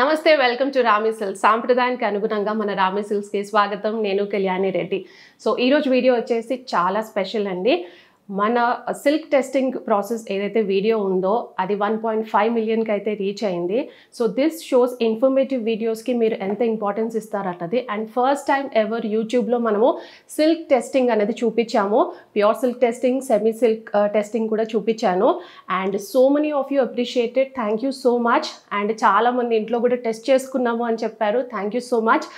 నమస్తే welcome to Rami silks సాంప్రదాయానికి అనుగుణంగా మన రామి సిల్క్స్కి స్వాగతం. నేను కళ్యాణి రెడ్డి. సో ఈరోజు వీడియో వచ్చేసి చాలా స్పెషల్ అండి. మన సిల్క్ టెస్టింగ్ ప్రాసెస్ ఏదైతే వీడియో ఉందో అది 1.5 మిలియన్కి అయితే రీచ్ అయింది. సో దిస్ షోస్ ఇన్ఫర్మేటివ్ వీడియోస్కి మీరు ఎంత ఇంపార్టెన్స్ ఇస్తారన్నది. అండ్ ఫస్ట్ టైం ఎవర్ యూట్యూబ్లో మనము సిల్క్ టెస్టింగ్ అనేది చూపించాము. Pure silk testing, semi silk testing కూడా చూపించాను. And so many of you appreciated. Thank you so much. And చాలామంది ఇంట్లో కూడా టెస్ట్ చేసుకున్నాము అని చెప్పారు. Thank you so much.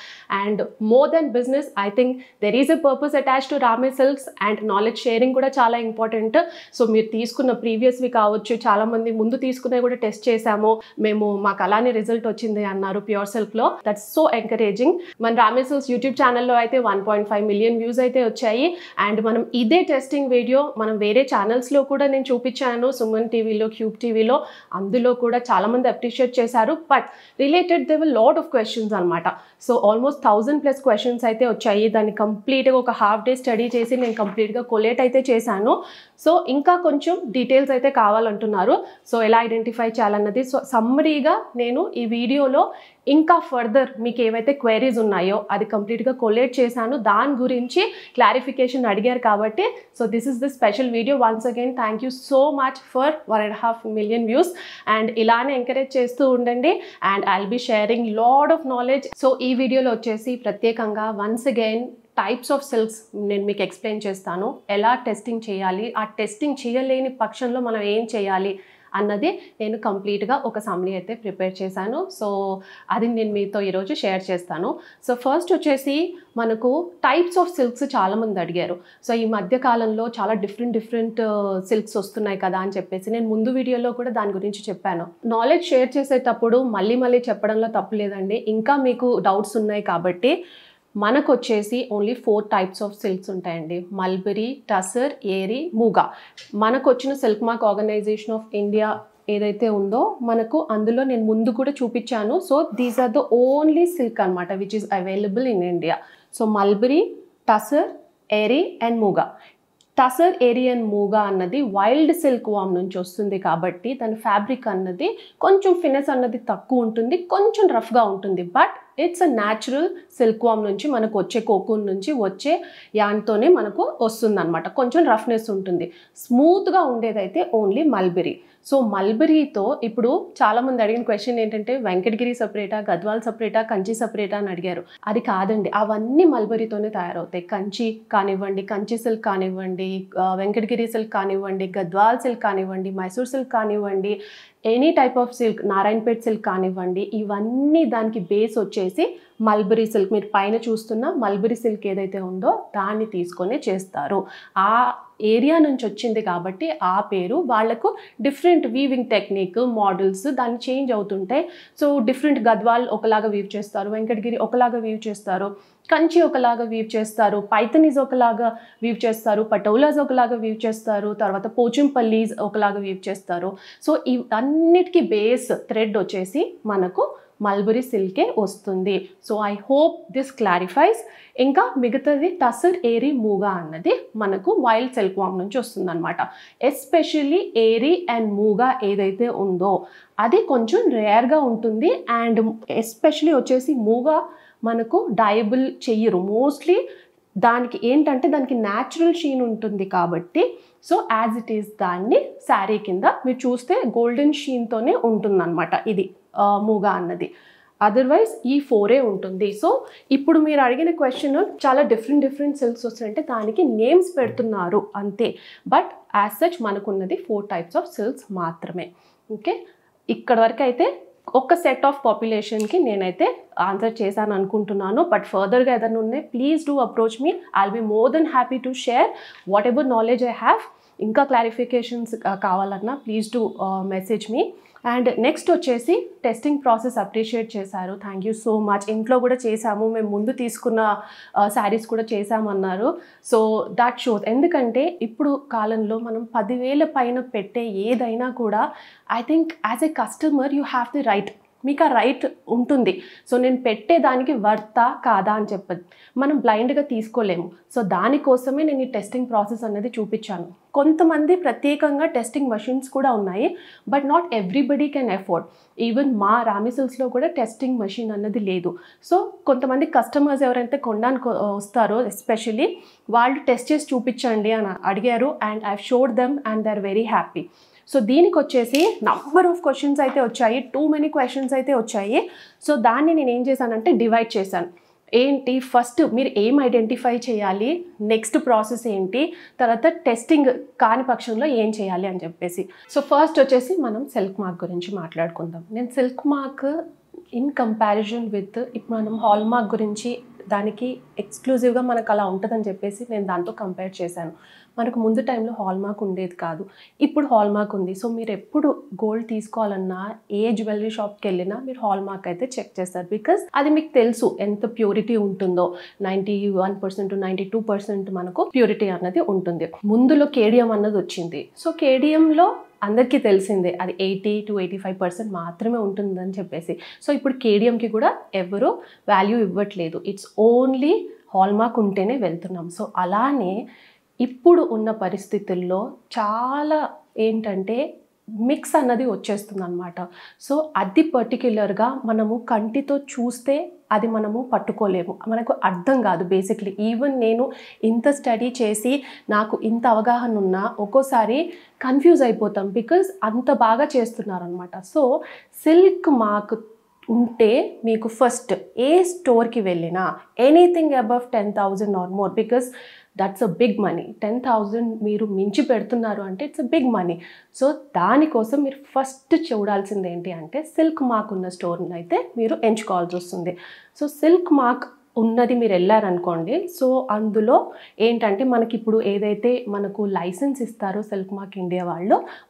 And more than business, I think there is a purpose attach to Rami silks. And knowledge sharing కూడా చాలా important. So మీరు తీసుకున్న ప్రీవియస్వి కావచ్చు, చాలామంది ముందు తీసుకునే కూడా టెస్ట్ చేశాము, మాకు అలానే రిజల్ట్ వచ్చింది అన్నారు ప్యూర్ సిల్క్లో. That's so encouraging. మన రామి సిల్క్స్ యూట్యూబ్ ఛానల్లో అయితే 1.5 మిలియన్ వ్యూస్ అయితే వచ్చాయి. అండ్ మనం ఇదే టెస్టింగ్ వీడియో మనం వేరే ఛానల్స్లో కూడా నేను చూపించాను, సుమన్ టీవీలో, క్యూబ్ టీవీలో. అందులో కూడా చాలామంది అప్రిషియేట్ చేశారు. But related they were lot of questions అనమాట. సో ఆల్మోస్ట్ 1000+ క్వశ్చన్స్ అయితే వచ్చాయి. దాన్ని కంప్లీట్గా ఒక హాఫ్ డే స్టడీ చేసి నేను కంప్లీట్గా కొలేట్ అయితే చేశాను. సో ఇంకా కొంచెం డీటెయిల్స్ అయితే కావాలంటున్నారు. సో ఎలా ఐడెంటిఫై చేయాలన్నది సో సమ్మరీగా నేను ఈ వీడియోలో ఇంకా ఫర్దర్ మీకు ఏవైతే క్వైరీస్ ఉన్నాయో అది కంప్లీట్గా కొలేట్ చేశాను. దాని గురించి క్లారిఫికేషన్ అడిగారు కాబట్టి so this is the special video. Once again thank you so much for 1.5 million views. And ఇలానే ఎంకరేజ్ చేస్తూ ఉండండి. And I will be sharing lot of knowledge. So ఈ వీడియోలో వచ్చేసి ప్రత్యేకంగా once again types of silks నేను మీకు explain చేస్తాను. ఎలా టెస్టింగ్ చేయాలి, ఆ టెస్టింగ్ చేయలేని పక్షంలో మనం ఏం చేయాలి అన్నది నేను కంప్లీట్గా ఒక సమ్మరీ అయితే ప్రిపేర్ చేశాను. సో అది నేను మీతో ఈరోజు షేర్ చేస్తాను. సో ఫస్ట్ వచ్చేసి మనకు టైప్స్ ఆఫ్ సిల్క్స్ చాలామంది అడిగారు. సో ఈ మధ్య కాలంలో చాలా డిఫరెంట్ సిల్క్స్ వస్తున్నాయి కదా అని చెప్పేసి నేను ముందు వీడియోలో కూడా దాని గురించి చెప్పాను. నాలెడ్జ్ షేర్ చేసేటప్పుడు మళ్ళీ చెప్పడంలో తప్పు లేదండి. ఇంకా మీకు డౌట్స్ ఉన్నాయి కాబట్టి మనకు వచ్చేసి ఓన్లీ 4 టైప్స్ ఆఫ్ సిల్క్స్ ఉంటాయండి. మల్బరీ, టసర్, ఏరీ, మూగా. మనకు వచ్చిన silk mark organisation of India ఏదైతే ఉందో మనకు అందులో నేను ముందు కూడా చూపించాను. So these are the only silk అనమాట which is available in India. So mulberry, tussar, eri and muga. Tussar, eri and muga అన్నది వైల్డ్ సిల్క్ వామ్ నుంచి వస్తుంది కాబట్టి దాని ఫ్యాబ్రిక్ అన్నది కొంచెం ఫినెస్ అన్నది తక్కువ ఉంటుంది, కొంచెం రఫ్గా ఉంటుంది. But it's a natural silk worm నుంచి మనకు వచ్చే కోకూన్ నుంచి వచ్చే యాన్తోనే మనకు వస్తుంది అనమాట. కొంచెం రఫ్నెస్ ఉంటుంది. స్మూత్గా ఉండేదైతే ఓన్లీ మల్బరీ. సో మల్బరీతో ఇప్పుడు చాలామంది అడిగిన క్వశ్చన్ ఏంటంటే వెంకటగిరి సపరేటా, గద్వాల్ సపరేటా, కంచి సపరేటా అని అడిగారు. అది కాదండి, అవన్నీ మల్బరీతోనే తయారవుతాయి. కంచి కానివ్వండి, కంచి సిల్క్ కానివ్వండి, వెంకటగిరి సిల్క్ కానివ్వండి, గద్వాల్ సిల్క్ కానివ్వండి, మైసూర్ సిల్క్ కానివ్వండి, any type of silk, Narayanpet silk కానివ్వండి, ఇవన్నీ దానికి బేస్ వచ్చేసి మల్బరీ సిల్క్. మీరు పైన చూస్తున్న మల్బరీ సిల్క్ ఏదైతే ఉందో దాన్ని తీసుకొని చేస్తారు. ఆ ఏరియా నుంచి వచ్చింది కాబట్టి ఆ పేరు. వాళ్లకు డిఫరెంట్ వీవింగ్ టెక్నిక్, మోడల్స్ దాన్ని చేంజ్ అవుతుంటాయి. సో డిఫరెంట్ గద్వాల్ ఒకలాగా వీవ్ చేస్తారు, వెంకటగిరి ఒకలాగా వీవ్ చేస్తారు, కంచి ఒకలాగా వీవ్ చేస్తారు, పైథనీస్ ఒకలాగా వీవ్ చేస్తారు, పటోలాస్ ఒకలాగా వీవ్ చేస్తారు, తర్వాత పోచంపల్లీస్ ఒకలాగా వీవ్ చేస్తారు. సో ఇవన్నిటికీ బేస్ థ్రెడ్ వచ్చేసి మనకు మల్బరీ సిల్కే వస్తుంది. So I hope this clarifies. ఇంకా మిగతాది టసర్, ఏరీ, మూగా అన్నది మనకు వైల్డ్ సిల్క్ వామ్ నుంచి వస్తుంది అనమాట. ఎస్పెషల్లీ ఏరీ అండ్ మూగా ఏదైతే ఉందో అది కొంచెం రేర్గా ఉంటుంది. అండ్ ఎస్పెషల్లీ వచ్చేసి మూగా మనకు డయబుల్ చెయ్యరు మోస్ట్లీ. దానికి ఏంటంటే దానికి న్యాచురల్ షీన్ ఉంటుంది కాబట్టి సో యాజ్ ఇట్ ఈస్ దాన్ని శారీ కింద మీరు చూస్తే గోల్డెన్ షీన్తోనే ఉంటుందన్నమాట ఇది మూగా అన్నది. అదర్వైజ్ ఈ 4 ఉంటుంది. సో ఇప్పుడు మీరు అడిగిన క్వశ్చన్ చాలా డిఫరెంట్ సిల్క్స్ వస్తాయంటే దానికి నేమ్స్ పెడుతున్నారు అంతే. బట్ యాజ్ సచ్ మనకున్నది 4 టైప్స్ ఆఫ్ సిల్క్స్ మాత్రమే. ఓకే, ఇక్కడ వరకు అయితే ఒక సెట్ ఆఫ్ పాపులేషన్కి నేనైతే ఆన్సర్ చేశాను అనుకుంటున్నాను. బట్ ఫర్దర్గా ఏదైనా ఉన్నాయి please do approach me. I will be more than happy to share what ever knowledge I have. ఇంకా క్లారిఫికేషన్స్ కావాలన్నా please do message me. And next వచ్చేసి టెస్టింగ్ ప్రాసెస్ అప్రిషియేట్ చేశారు. Thank you so much. ఇంట్లో కూడా చేశాము, మేము ముందు తీసుకున్న శారీస్ కూడా చేశామన్నారు. So that shows. ఎందుకంటే ఇప్పుడు కాలంలో మనం 10,000 పైన పెట్టే ఏదైనా కూడా I think as a customer you have the right మీకు ఆ రైట్ ఉంటుంది. సో నేను పెట్టేదానికి వర్తా కాదా అని చెప్పదు, మనం బ్లైండ్గా తీసుకోలేము. సో దానికోసమే నేను ఈ టెస్టింగ్ ప్రాసెస్ అనేది చూపించాను. కొంతమంది ప్రత్యేకంగా టెస్టింగ్ మెషిన్స్ కూడా ఉన్నాయి, but not everybody can afford. Even మా రామి సిల్క్స్లో కూడా టెస్టింగ్ మెషిన్ అన్నది లేదు. సో కొంతమంది కస్టమర్స్ ఎవరైతే కొనడానికి వస్తారో ఎస్పెషలీ వాళ్ళు టెస్ట్ చేసి చూపించండి అని అడిగారు, and I showed them and they are very happy. So దీనికి వచ్చేసి నంబర్ ఆఫ్ క్వశ్చన్స్ అయితే వచ్చాయి, టూ మెనీ క్వశ్చన్స్ అయితే వచ్చాయి. సో దాన్ని నేను ఏం చేశానంటే డివైడ్ చేశాను. ఏంటి ఫస్ట్ మీరు ఏం ఐడెంటిఫై చేయాలి, నెక్స్ట్ ప్రాసెస్ ఏంటి, తర్వాత టెస్టింగ్ కాని పక్షంలో ఏం చేయాలి అని చెప్పేసి. సో ఫస్ట్ వచ్చేసి మనం సిల్క్ మార్క్ గురించి మాట్లాడుకుందాం. నేను silk mark in comparison with ఇప్పుడు మనం హాల్ మార్క్ గురించి దానికి ఎక్స్క్లూజివ్గా మనకు అలా ఉంటుందని చెప్పేసి నేను దాంతో కంపేర్ చేశాను. మనకు ముందు టైంలో హాల్ మార్క్ ఉండేది కాదు, ఇప్పుడు హాల్ మార్క్ ఉంది. సో మీరు ఎప్పుడు గోల్డ్ తీసుకోవాలన్నా ఏ జ్యువెలరీ షాప్కి వెళ్ళినా మీరు హాల్ మార్క్ అయితే చెక్ చేస్తారు, బికాస్ అది మీకు తెలుసు ఎంత ప్యూరిటీ ఉంటుందో. 91% to 92% మనకు ప్యూరిటీ అన్నది ఉంటుంది. ముందులో కేడియం అన్నది వచ్చింది. సో కేడియంలో అందరికీ తెలిసిందే అది 80 to 85% మాత్రమే ఉంటుందని చెప్పేసి. సో ఇప్పుడు కేడియంకి కూడా ఎవరు వాల్యూ ఇవ్వట్లేదు, ఇట్స్ ఓన్లీ హాల్ మార్క్ ఉంటేనే వెళ్తున్నాం. సో అలానే ఇప్పుడు ఉన్న పరిస్థితుల్లో చాలా ఏంటంటే మిక్స్ అన్నది వచ్చేస్తుంది అనమాట. సో అది పర్టిక్యులర్గా మనము కంటితో చూస్తే అది మనము పట్టుకోలేము, మనకు అర్థం కాదు బేసిక్లీ. ఈవెన్ నేను ఇంత స్టడీ చేసి నాకు ఇంత అవగాహన ఉన్నా ఒక్కోసారి కన్ఫ్యూజ్ అయిపోతాం, బికాజ్ అంత బాగా చేస్తున్నారనమాట. సో సిల్క్ మార్క్ ఉంటే మీకు ఫస్ట్ ఏ స్టోర్కి వెళ్ళినా anything above 10,000 or more, because that's a big money. 10,000 మీరు మించి పెడుతున్నారు అంటే it's a big money. So దానికోసం మీరు ఫస్ట్ చూడాల్సింది ఏంటి అంటే సిల్క్ మార్క్ ఉన్న స్టోర్ని అయితే మీరు ఎంచుకోవాల్సి వస్తుంది. సో సిల్క్ మార్క్ ఉన్నది మీరు వెళ్ళారనుకోండి, సో అందులో ఏంటంటే మనకి ఇప్పుడు ఏదైతే మనకు లైసెన్స్ ఇస్తారో సిల్క్ మార్క్ ఇండియా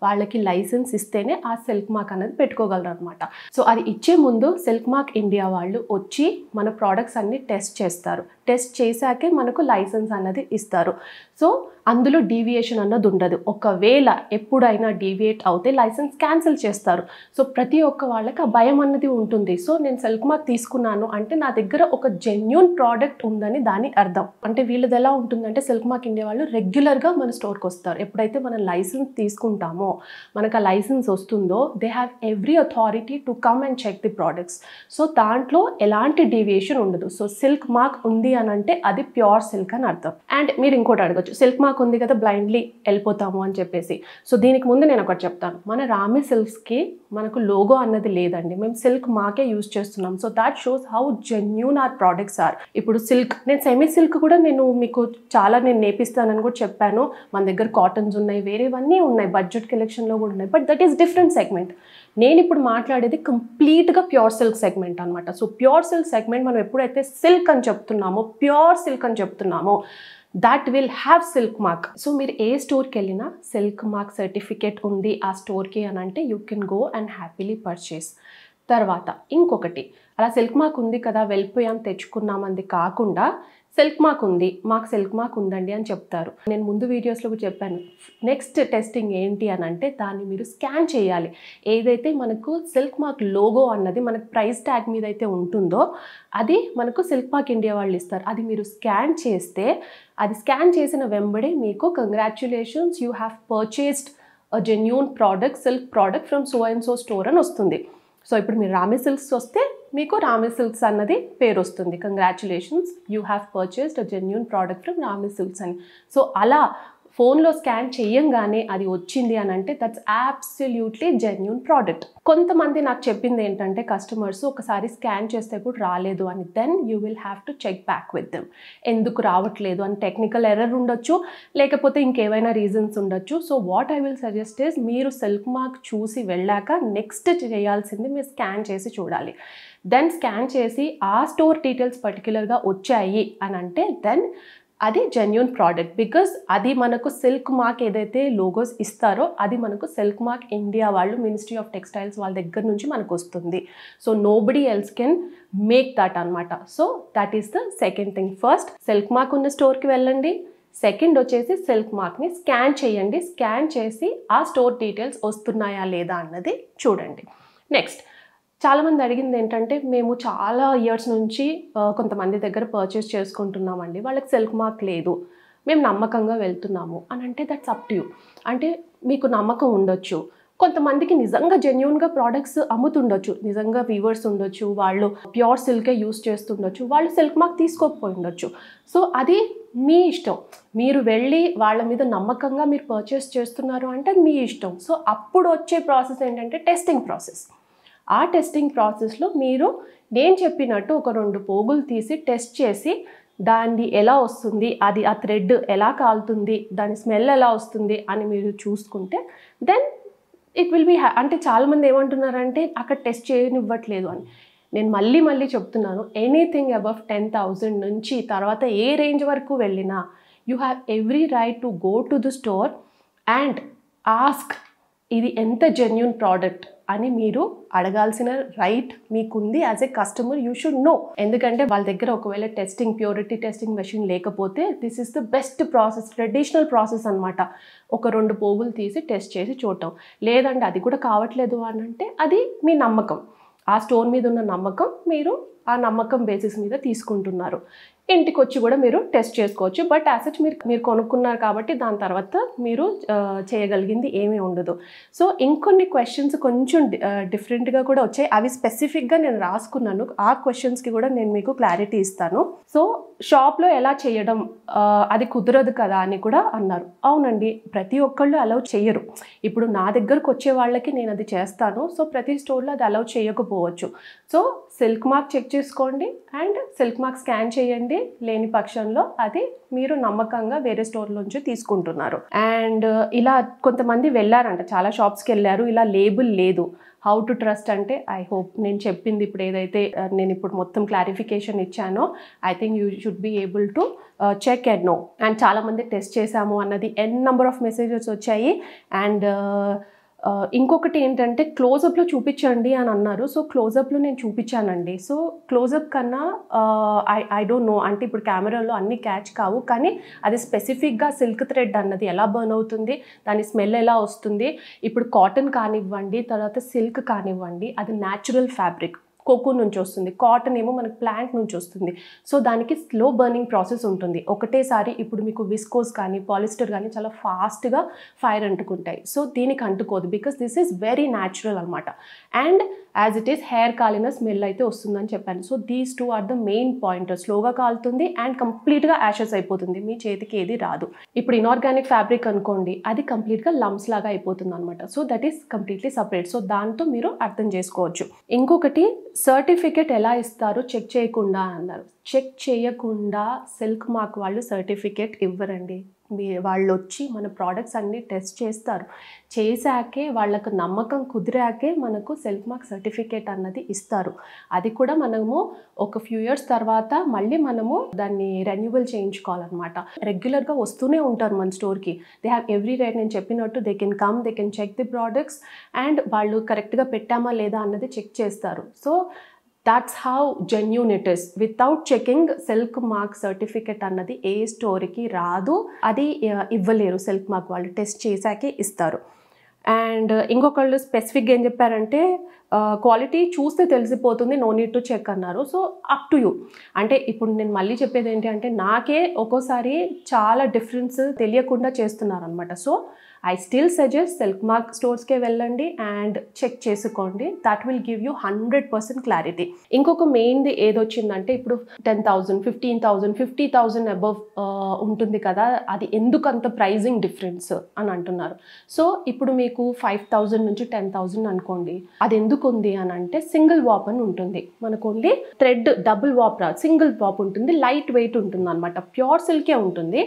వాళ్ళకి లైసెన్స్ ఇస్తేనే ఆ సిల్క్ మార్క్ అనేది పెట్టుకోగలరు అనమాట. సో అది ఇచ్చే ముందు సిల్క్ మార్క్ ఇండియా వాళ్ళు వచ్చి మన ప్రోడక్ట్స్ అన్ని టెస్ట్ చేస్తారు, టెస్ట్ చేశాకే మనకు లైసెన్స్ అన్నది ఇస్తారు. సో అందులో డీవియేషన్ అన్నది ఉండదు. ఒకవేళ ఎప్పుడైనా డీవియేట్ అవుతే లైసెన్స్ క్యాన్సిల్ చేస్తారు. సో ప్రతి ఒక్క వాళ్ళకి ఆ భయం అన్నది ఉంటుంది. సో నేను సిల్క్ మార్క్ తీసుకున్నాను అంటే నా దగ్గర ఒక జెన్యూన్ ప్రోడక్ట్ ఉందని దాని అర్థం. అంటే వీళ్ళది ఎలా ఉంటుందంటే సిల్క్ మార్క్ ఇండియా వాళ్ళు రెగ్యులర్గా మన స్టోర్కి వస్తారు. ఎప్పుడైతే మనం లైసెన్స్ తీసుకుంటామో మనకు ఆ లైసెన్స్ వస్తుందో they have every authority to come and check the products. So దాంట్లో ఎలాంటి డీవియేషన్ ఉండదు. సో సిల్క్ మార్క్ ఉంది అని అంటే అది ప్యూర్ సిల్క్ అని అర్థం. అండ్ మీరు ఇంకోటి అడగచ్చు, సిల్క్ మార్క్ ఉంది కదా బ్లైండ్లీ వెళ్ళిపోతాము అని చెప్పేసి. సో దీనికి ముందు నేను ఒకటి చెప్తాను, మన రామి సిల్క్స్కి మనకు లోగో అన్నది లేదండి, మేము సిల్క్ మార్కే యూజ్ చేస్తున్నాం. So that shows how genuine our products are. ఇప్పుడు సిల్క్ నేను సెమీ సిల్క్ కూడా నేను మీకు చాలా నేర్పిస్తానని కూడా చెప్పాను. మన దగ్గర కాటన్స్ ఉన్నాయి, వేరేవన్నీ ఉన్నాయి, బడ్జెట్ కలెక్షన్లో కూడా ఉన్నాయి, but that is different segment. నేను ఇప్పుడు మాట్లాడేది కంప్లీట్గా ప్యూర్ సిల్క్ సెగ్మెంట్ అనమాట. సో ప్యూర్ సిల్క్ సెగ్మెంట్ మనం ఎప్పుడైతే సిల్క్ అని చెప్తున్నామో, ప్యూర్ సిల్క్ అని చెప్తున్నామో, that will have silk mark. So మీరు ఏ స్టోర్కి వెళ్ళినా సిల్క్ మార్క్ సర్టిఫికేట్ ఉంది ఆ స్టోర్కి అని అంటే you can go and happily purchase. తర్వాత ఇంకొకటి, అలా సిల్క్ మార్క్ ఉంది కదా వెళ్ళిపోయాం తెచ్చుకున్నామంది కాకుండా సిల్క్ మార్క్ ఉంది, మాకు సిల్క్ మార్క్ ఉందండి అని చెప్తారు. నేను ముందు వీడియోస్లో కూడా చెప్పాను, నెక్స్ట్ టెస్టింగ్ ఏంటి అని అంటే దాన్ని మీరు స్కాన్ చేయాలి. ఏదైతే మనకు సిల్క్ మార్క్ లోగో అన్నది మనకు ప్రైస్ ట్యాగ్ మీద అయితే ఉంటుందో అది మనకు సిల్క్ మార్క్ ఇండియా వాళ్ళు ఇస్తారు. అది మీరు స్కాన్ చేస్తే అది స్కాన్ చేసిన వెంబడే మీకు congratulations, you have purchased a genuine product, silk product from so and so store అని వస్తుంది. సో ఇప్పుడు మీరు రామి సిల్క్స్ వస్తే మీకు రామి సిల్క్స్ అన్నది పేరు వస్తుంది, congratulations you have purchased a genuine product from Rami silks అని. సో అలా ఫోన్లో స్కాన్ చేయంగానే అది వచ్చింది అని అంటే దట్స్ అబ్సల్యూట్లీ జెన్యూన్ ప్రోడక్ట్. కొంతమంది నాకు చెప్పింది ఏంటంటే కస్టమర్స్ ఒకసారి స్కాన్ చేస్తే కూడా రాలేదు అని, then you will have to check back with them. ఎందుకు రావట్లేదు అని టెక్నికల్ ఎర్రర్ ఉండొచ్చు, లేకపోతే ఇంకేమైనా రీజన్స్ ఉండొచ్చు. So what I will suggest is మీరు సిల్క్ మార్క్ చూసి వెళ్ళాక నెక్స్ట్ చేయాల్సింది మీరు స్కాన్ చేసి చూడాలి. దెన్ స్కాన్ చేసి ఆ స్టోర్ డీటెయిల్స్ పర్టికులర్గా వచ్చాయి అని అంటే దెన్ అది జెన్యూన్ ప్రోడక్ట్, బికాస్ అది మనకు సిల్క్ మార్క్ ఏదైతే లోగోస్ ఇస్తారో అది మనకు సిల్క్ మార్క్ ఇండియా వాళ్ళు మినిస్ట్రీ ఆఫ్ టెక్స్టైల్స్ వాళ్ళ దగ్గర నుంచి మనకు వస్తుంది. So nobody else can make that అనమాట. So that is the second thing. First silk mark ఉన్న స్టోర్కి వెళ్ళండి, సెకండ్ వచ్చేసి సిల్క్ మార్క్ని స్కాన్ చేయండి, స్కాన్ చేసి ఆ స్టోర్ డీటెయిల్స్ వస్తున్నాయా లేదా అన్నది చూడండి. నెక్స్ట్ చాలామంది అడిగింది ఏంటంటే మేము చాలా ఇయర్స్ నుంచి కొంతమంది దగ్గర పర్చేస్ చేసుకుంటున్నామండి, వాళ్ళకి సిల్క్ మార్క్ లేదు, మేము నమ్మకంగా వెళ్తున్నాము అని అంటే దట్స్ అప్ టు యూ. అంటే మీకు నమ్మకం ఉండొచ్చు, కొంతమందికి నిజంగా జెన్యూన్గా ప్రోడక్ట్స్ అమ్ముతుండొచ్చు, నిజంగా వీవర్స్ ఉండొచ్చు, వాళ్ళు ప్యూర్ సిల్కే యూస్ చేస్తుండొచ్చు, వాళ్ళు సిల్క్ మార్క్ తీసుకోకపోయి ఉండొచ్చు. సో అది మీ ఇష్టం, మీరు వెళ్ళి వాళ్ళ మీద నమ్మకంగా మీరు పర్చేస్ చేస్తున్నారు అంటే అది మీ ఇష్టం. సో అప్పుడు వచ్చే ప్రాసెస్ ఏంటంటే టెస్టింగ్ ప్రాసెస్. ఆ టెస్టింగ్ ప్రాసెస్లో మీరు నేను చెప్పినట్టు ఒక 2 పోగులు తీసి టెస్ట్ చేసి దాన్ని ఎలా వస్తుంది, అది ఆ థ్రెడ్ ఎలా కాలుతుంది, దాని స్మెల్ ఎలా వస్తుంది అని మీరు చూసుకుంటే దెన్ ఇట్ విల్ బీ అంటే చాలామంది ఏమంటున్నారంటే అక్కడ టెస్ట్ చేయనివ్వట్లేదు అని. నేను మళ్ళీ చెప్తున్నాను, ఎనీథింగ్ అబవ్ 10,000 నుంచి తర్వాత ఏ రేంజ్ వరకు వెళ్ళినా you have every right to go to the store and ask ఇది ఎంత జెన్యూన్ ప్రోడక్ట్ అని మీరు అడగాల్సిన రైట్ మీకుంది. As a customer you should know. ఎందుకంటే వాళ్ళ దగ్గర ఒకవేళ ప్యూరిటీ టెస్టింగ్ మెషిన్ లేకపోతే this is the best process, traditional process అనమాట. ఒక 2 పోగులు తీసి టెస్ట్ చేసి చూడటం. లేదంటే అది కూడా కావట్లేదు అని అంటే అది మీ నమ్మకం, ఆ స్టోర్ మీద ఉన్న నమ్మకం, మీరు ఆ నమ్మకం బేసిస్ మీద తీసుకుంటున్నారు. ఇంటికి వచ్చి కూడా మీరు టెస్ట్ చేసుకోవచ్చు. బట్ యాసెట్ మీరు కొనుక్కున్నారు కాబట్టి దాని తర్వాత మీరు చేయగలిగింది ఏమీ ఉండదు. సో ఇంకొన్ని క్వశ్చన్స్ కొంచెం డిఫరెంట్గా కూడా వచ్చాయి, అవి స్పెసిఫిక్గా నేను రాసుకున్నాను. ఆ క్వశ్చన్స్కి కూడా నేను మీకు క్లారిటీ ఇస్తాను. సో షాప్లో ఎలా చేయడం, అది కుదరదు కదా అని కూడా అన్నారు. అవునండి, ప్రతి ఒక్కళ్ళు అలౌ చేయరు. ఇప్పుడు నా దగ్గరకు వచ్చే వాళ్ళకి నేను అది చేస్తాను. సో ప్రతి స్టోర్లో అది అలౌ చేయకపోవచ్చు. సో సిల్క్ మార్క్ చెక్ చేసుకోండి అండ్ సిల్క్ మార్క్ స్కాన్ చేయండి. లేని పక్షంలో అది మీరు నమ్మకంగా వేరే స్టోర్ నుంచి తీసుకుంటున్నారు. అండ్ ఇలా కొంతమంది వెళ్ళారంట, చాలా షాప్స్కి వెళ్ళారు, ఇలా లేబుల్ లేదు. హౌ టు ట్రస్ట్ అంటే ఐ హోప్ నేను చెప్పింది ఇప్పుడు ఏదైతే నేను ఇప్పుడు మొత్తం క్లారిఫికేషన్ ఇచ్చానో I think you should be able to check and know. And చాలామంది టెస్ట్ చేశాము అన్నది నెంబర్ ఆఫ్ మెసేజెస్ వచ్చాయి. అండ్ ఇంకొకటి ఏంటంటే క్లోజప్లో చూపించండి అని అన్నారు. సో క్లోజప్లో నేను చూపించానండి. సో క్లోజప్ కన్నా ఐ డోంట్ నో, అంటే ఇప్పుడు కెమెరాలో అన్ని క్యాచ్ కావు, కానీ అది స్పెసిఫిక్గా సిల్క్ థ్రెడ్ అన్నది ఎలా బర్న్ అవుతుంది, దాని స్మెల్ ఎలా వస్తుంది. ఇప్పుడు కాటన్ కానివ్వండి, తర్వాత సిల్క్ కానివ్వండి, అది న్యాచురల్ ఫ్యాబ్రిక్, కోకూన్ నుంచి వస్తుంది. కాటన్ ఏమో మనకి ప్లాంట్ నుంచి వస్తుంది. సో దానికి స్లో బర్నింగ్ ప్రాసెస్ ఉంటుంది. ఒకటేసారి ఇప్పుడు మీకు విస్కోస్ కానీ పాలిస్టర్ కానీ చాలా ఫాస్ట్గా ఫైర్ అంటుకుంటాయి. సో దీనికి అంటుకోదు, because this is very natural అనమాట. And as it is hair కాలిన స్మెల్ అయితే వస్తుందని చెప్పాను. So these 2 are the main point. స్లోగా కాలుతుంది అండ్ కంప్లీట్గా యాషెస్ అయిపోతుంది, మీ చేతికి ఏది రాదు. ఇప్పుడు ఇనార్గానిక్ ఫ్యాబ్రిక్ అనుకోండి, అది కంప్లీట్గా లమ్స్ లాగా అయిపోతుంది అనమాట. So that is completely separate. So దాంతో మీరు అర్థం చేసుకోవచ్చు. ఇంకొకటి సర్టిఫికేట్ ఎలా ఇస్తారు చెక్ చేయకుండా అన్నారు. చెక్ చేయకుండా సిల్క్ మార్క్ వాళ్ళు సర్టిఫికేట్ ఇవ్వరండి. వాళ్ళు వచ్చి మన ప్రోడక్ట్స్ అన్నీ టెస్ట్ చేస్తారు. చేశాకే వాళ్ళకు నమ్మకం కుదిరాకే మనకు సిల్క్ మార్క్ సర్టిఫికేట్ అన్నది ఇస్తారు. అది కూడా మనము ఒక ఫ్యూ ఇయర్స్ తర్వాత మళ్ళీ మనము దాన్ని రెన్యువల్ చేయించుకోవాలన్నమాట. రెగ్యులర్గా వస్తూనే ఉంటారు మన స్టోర్కి. They have every right. నేను చెప్పినట్టు they can come, they can check the products and వాళ్ళు కరెక్ట్గా పెట్టామా లేదా అన్నది చెక్ చేస్తారు. So that's how genuine it is. Without checking silk mark certificate అన్నది ఏ స్టోర్కి రాదు, అది ఇవ్వలేరు. సిల్క్ మార్క్ వాళ్ళు టెస్ట్ చేశాకే ఇస్తారు. అండ్ ఇంకొకళ్ళు స్పెసిఫిక్గా ఏం చెప్పారంటే క్వాలిటీ చూస్తే తెలిసిపోతుంది, నో నీడ్ టు చెక్ అన్నారు. So up to you. అంటే ఇప్పుడు నేను మళ్ళీ చెప్పేది ఏంటి అంటే నాకే ఒక్కోసారి చాలా డిఫరెన్స్ తెలియకుండా చేస్తున్నారు అనమాట. So I still suggest silk mark స్టోర్స్కే వెళ్ళండి అండ్ చెక్ చేసుకోండి. That will give you 100% clarity. ఇంకొక మెయిన్ది ఏదొచ్చిందంటే ఇప్పుడు 10,000, 15,000, 50,000 అబవ్ ఉంటుంది కదా, అది ఎందుకు అంత ప్రైజింగ్ డిఫరెన్స్ అని అంటున్నారు. సో ఇప్పుడు మీకు 5,000 నుంచి 10,000 అనుకోండి, అది ఎందుకు ఉంది అని అంటే సింగిల్ వాప్ అని ఉంటుంది. మనకు ఓన్లీ థ్రెడ్ డబుల్ వాప్ రాదు, సింగిల్ వాప్ ఉంటుంది, లైట్ వెయిట్ ఉంటుంది అనమాట, ప్యూర్ సిల్కే ఉంటుంది.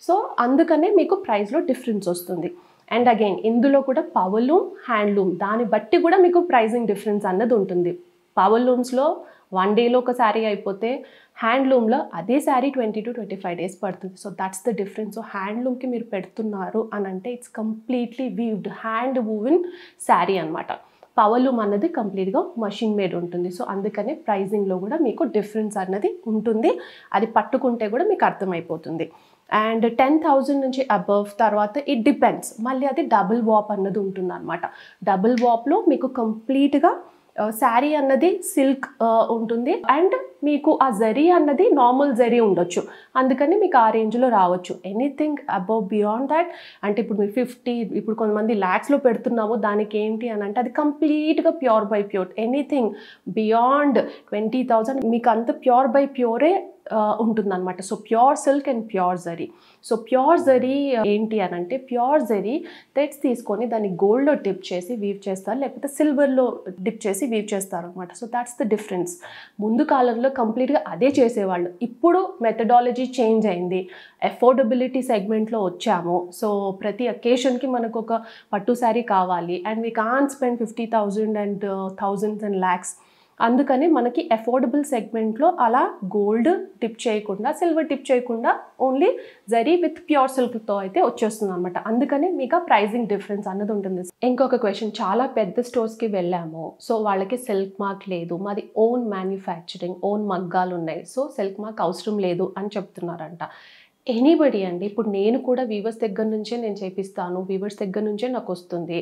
సో అందుకనే మీకు ప్రైస్లో డిఫరెన్స్ వస్తుంది. అండ్ అగైన్ ఇందులో కూడా పవర్లూమ్, హ్యాండ్లూమ్, దాన్ని బట్టి కూడా మీకు ప్రైజింగ్ డిఫరెన్స్ అన్నది ఉంటుంది. పవర్లూమ్స్లో 1 డేలో ఒక శారీ అయిపోతే హ్యాండ్లూమ్లో అదే శారీ 20 to 25 డేస్ పడుతుంది. So that's the difference. So హ్యాండ్లూమ్కి మీరు పెడుతున్నారు అని అంటే it's completely weaved hand woven sari అనమాట. పవర్లూమ్ అన్నది కంప్లీట్గా మషిన్ మేడ్ ఉంటుంది. సో అందుకనే ప్రైజింగ్లో కూడా మీకు డిఫరెన్స్ అన్నది ఉంటుంది. అది పట్టుకుంటే కూడా మీకు అర్థమైపోతుంది. అండ్ 10,000 నుంచి అబవ్ తర్వాత ఇట్ డిపెండ్స్, మళ్ళీ అది డబుల్ వాప్ అన్నది ఉంటుంది అనమాట. డబుల్ వాప్లో మీకు కంప్లీట్గా శారీ అన్నది సిల్క్ ఉంటుంది అండ్ మీకు ఆ జరీ అన్నది నార్మల్ జరీ ఉండొచ్చు, అందుకని మీకు ఆ రేంజ్లో రావచ్చు. ఎనీథింగ్ అబౌవ్ బియాండ్ దాట్ అంటే ఇప్పుడు మీరు 50 ఇప్పుడు కొంతమంది ల్యాక్స్లో పెడుతున్నాము, దానికి ఏంటి అని అంటే అది కంప్లీట్గా pure by pure. Anything beyond 20,000 మీకు అంత ప్యూర్ బై ప్యూరే ఉంటుందన్నమాట. So pure silk and pure zari. So pure zari ఏంటి అని అంటే ప్యూర్ జరీ థ్రెడ్స్ తీసుకొని దాన్ని గోల్డ్లో డిప్ చేసి వీవ్ చేస్తారు, లేకపోతే సిల్వర్లో డిప్ చేసి వీవ్ చేస్తారు అనమాట. So that's the difference. ముందు కాలంలో కంప్లీట్గా అదే చేసేవాళ్ళు. ఇప్పుడు మెథడాలజీ చేంజ్ అయింది, అఫోర్డబిలిటీ సెగ్మెంట్లో వచ్చాము. సో ప్రతి అకేషన్కి మనకు ఒక పట్టు శారీ కావాలి and we can't spend 50,000 and thousands and lakhs. అందుకని మనకి అఫోర్డబుల్ సెగ్మెంట్లో అలా గోల్డ్ టిప్ చేయకుండా, సిల్వర్ టిప్ చేయకుండా ఓన్లీ జరీ విత్ ప్యూర్ సిల్క్తో అయితే వచ్చేస్తుంది అనమాట. అందుకని మీకు ఆ ప్రైజింగ్ డిఫరెన్స్ అన్నది ఉంటుంది. ఇంకొక క్వశ్చన్, చాలా పెద్ద స్టోర్స్కి వెళ్ళాము, సో వాళ్ళకి సిల్క్ మార్క్ లేదు, మాది ఓన్ మ్యానుఫ్యాక్చరింగ్, ఓన్ మగ్గాలు ఉన్నాయి, సో సిల్క్ మార్క్ అవసరం లేదు అని చెప్తున్నారంట. ఎనీబడి అండి, ఇప్పుడు నేను కూడా వీవర్స్ దగ్గర నుంచే నేను చేపిస్తాను, వీవర్స్ దగ్గర నుంచే నాకు వస్తుంది.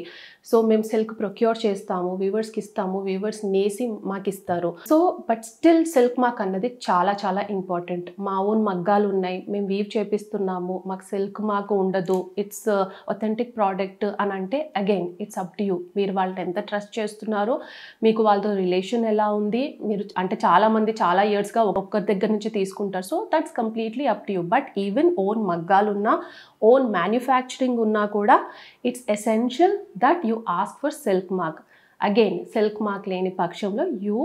సో మేము సిల్క్ ప్రొక్యూర్ చేస్తాము, వీవర్స్కి ఇస్తాము, వీవర్స్ నేసి మాకు ఇస్తారు. So but still silk mark అన్నది చాలా చాలా ఇంపార్టెంట్. మా ఓన్ మగ్గాలు ఉన్నాయి, మేము వీవ్ చేపిస్తున్నాము, మాకు సిల్క్ మార్క్ ఉండదు, ఇట్స్ ఒథెంటిక్ ప్రోడక్ట్ అని అంటే again it's up to you. మీరు వాళ్ళని ఎంత ట్రస్ట్ చేస్తున్నారు, మీకు వాళ్ళతో రిలేషన్ ఎలా ఉంది, మీరు అంటే చాలామంది చాలా ఇయర్స్గా ఒక్కరి దగ్గర నుంచి తీసుకుంటారు. So that's completely up to you. But even own మగ్గాలున్నా, ఓన్ మ్యానుఫ్యాక్చరింగ్ ఉన్నా కూడా it's essential that you ask for silk mark. Again silk mark లేని పక్షంలో you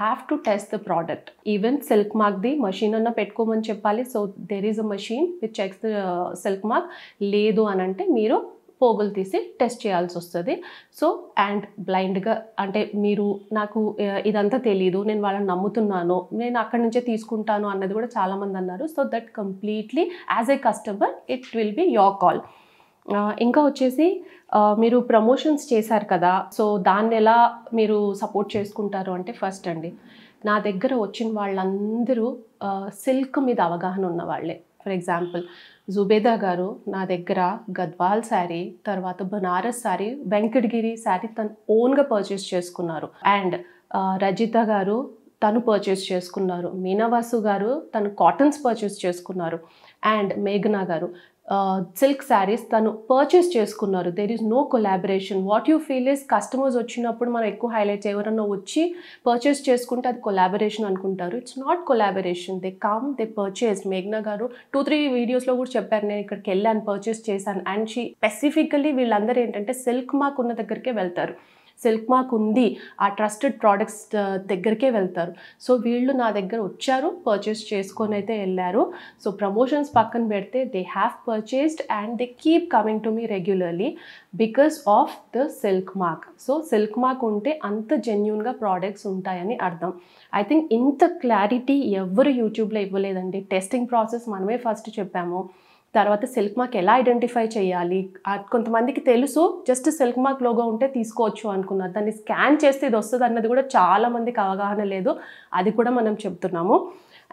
have to test the product. Even silk మార్క్ది మషీన్ అన్న పెట్టుకోమని చెప్పాలి. So there is a machine which checks the silk mark. లేదు అని అంటే మీరు పోగులు తీసి టెస్ట్ చేయాల్సి వస్తుంది. సో అండ్ బ్లైండ్గా అంటే మీరు నాకు ఇదంతా తెలీదు, నేను వాళ్ళని నమ్ముతున్నాను, నేను అక్కడి నుంచే తీసుకుంటాను అన్నది కూడా చాలామంది అన్నారు. So that completely as a customer it will be your call. ఇంకా వచ్చేసి మీరు ప్రమోషన్స్ చేశారు కదా, సో దాన్ని ఎలా మీరు సపోర్ట్ చేసుకుంటారు అంటే ఫస్ట్ అండి, నా దగ్గర వచ్చిన వాళ్ళందరూ సిల్క్ మీద అవగాహన ఉన్న వాళ్ళే. ఫర్ ఎగ్జాంపుల్ జుబేదా గారు నా దగ్గర గద్వాల్ శారీ, తర్వాత బనారస్ శారీ, వెంకటగిరి శారీ తను ఓన్గా పర్చేస్ చేసుకున్నారు. అండ్ రజిత గారు తను పర్చేస్ చేసుకున్నారు. మీనావాసు గారు తను కాటన్స్ పర్చేస్ చేసుకున్నారు. అండ్ మేఘనా గారు సిల్క్ శారీస్ తను పర్చేస్ చేసుకున్నారు. There is no collaboration. What you feel is customers వచ్చినప్పుడు మనం ఎక్కువ హైలైట్ ఎవరన్నా వచ్చి పర్చేస్ చేసుకుంటే అది కొలాబరేషన్ అనుకుంటారు. It's not collaboration. They come, they purchase. మేఘనా గారు 2-3 వీడియోస్లో కూడా చెప్పారు, నేను ఇక్కడికి వెళ్ళాను, పర్చేస్ చేశాను. అండ్ షీ స్పెసిఫికల్లీ వీళ్ళందరూ ఏంటంటే సిల్క్ మార్క్ ఉన్న దగ్గరికే వెళ్తారు, సిల్క్ మార్క్ ఉంది ఆ ట్రస్టెడ్ ప్రోడక్ట్స్ దగ్గరికే వెళ్తారు. సో వీళ్ళు నా దగ్గర వచ్చారు, పర్చేస్ చేసుకొని అయితే వెళ్ళారు. సో ప్రమోషన్స్ పక్కన పెడితే they have purchased and they keep coming to me regularly because of the silk mark. So silk mark ఉంటే అంత జెన్యూన్గా ప్రోడక్ట్స్ ఉంటాయని అర్థం. ఐ థింక్ ఇంత క్లారిటీ ఎవరు యూట్యూబ్లో ఇవ్వలేదండి. టెస్టింగ్ ప్రాసెస్ మనమే ఫస్ట్ చెప్పాము, తర్వాత సిల్క్ మార్క్ ఎలా ఐడెంటిఫై చేయాలి, కొంతమందికి తెలుసు జస్ట్ సిల్క్ మార్క్ లోగో ఉంటే తీసుకోవచ్చు అనుకున్నారు, దాన్ని స్కాన్ చేస్తే ఇది వస్తుంది అన్నది కూడా చాలామందికి అవగాహన లేదు, అది కూడా మనం చెప్తున్నాము.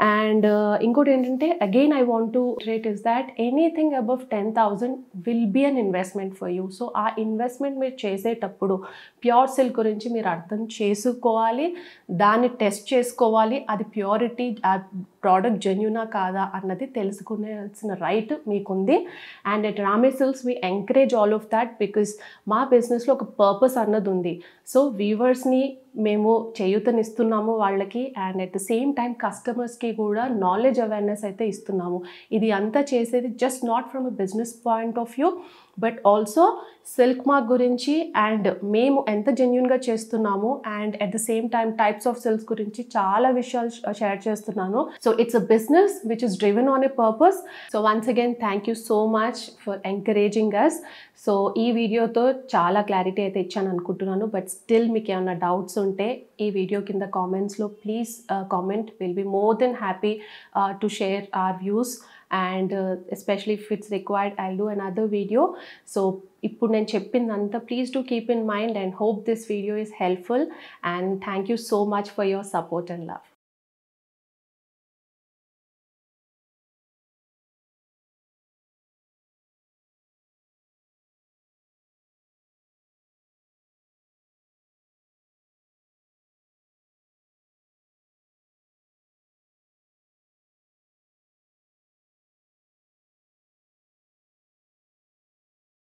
అండ్ ఇంకోటి ఏంటంటే again I want to rate is that anything above 10,000 will be an investment for you. So ఆ ఇన్వెస్ట్మెంట్ మీరు చేసేటప్పుడు ప్యూర్ సిల్క్ గురించి మీరు అర్థం చేసుకోవాలి, దాన్ని టెస్ట్ చేసుకోవాలి, అది ప్యూరిటీ ఆ ప్రోడక్ట్ జెన్యూనా కాదా అన్నది తెలుసుకునేసిన రైట్ మీకుంది. అండ్ అట్ రామే silks we encourage all of that because మా బిజినెస్లో ఒక పర్పస్ అన్నది ఉంది. సో వ్యూవర్స్ని మేము చేయూతనిస్తున్నాము వాళ్ళకి, and at the same time కస్టమర్స్కి కూడా నాలెడ్జ్ అవేర్నెస్ అయితే ఇస్తున్నాము. ఇది అంతా చేసేది just not from a business point of view but also silk mark గురించి అండ్ మేము ఎంత జెన్యూన్గా చేస్తున్నాము and at the same time types of silks గురించి చాలా విషయాలు షేర్ చేస్తున్నాను. So it's a business which is driven on a purpose. So once again thank you so much for encouraging us. So ఈ వీడియోతో చాలా క్లారిటీ అయితే ఇచ్చాను అనుకుంటున్నాను. బట్ స్టిల్ మీకు ఏమైనా డౌట్స్ ఉంటే ఈ వీడియో కింద కామెంట్స్లో please comment. Will be more than happy to share our views and especially if it's required I'll do another video. So ఇప్పుడు నేను చెప్పిందంతా please do keep in mind and hope this video is helpful and thank you so much for your support and love.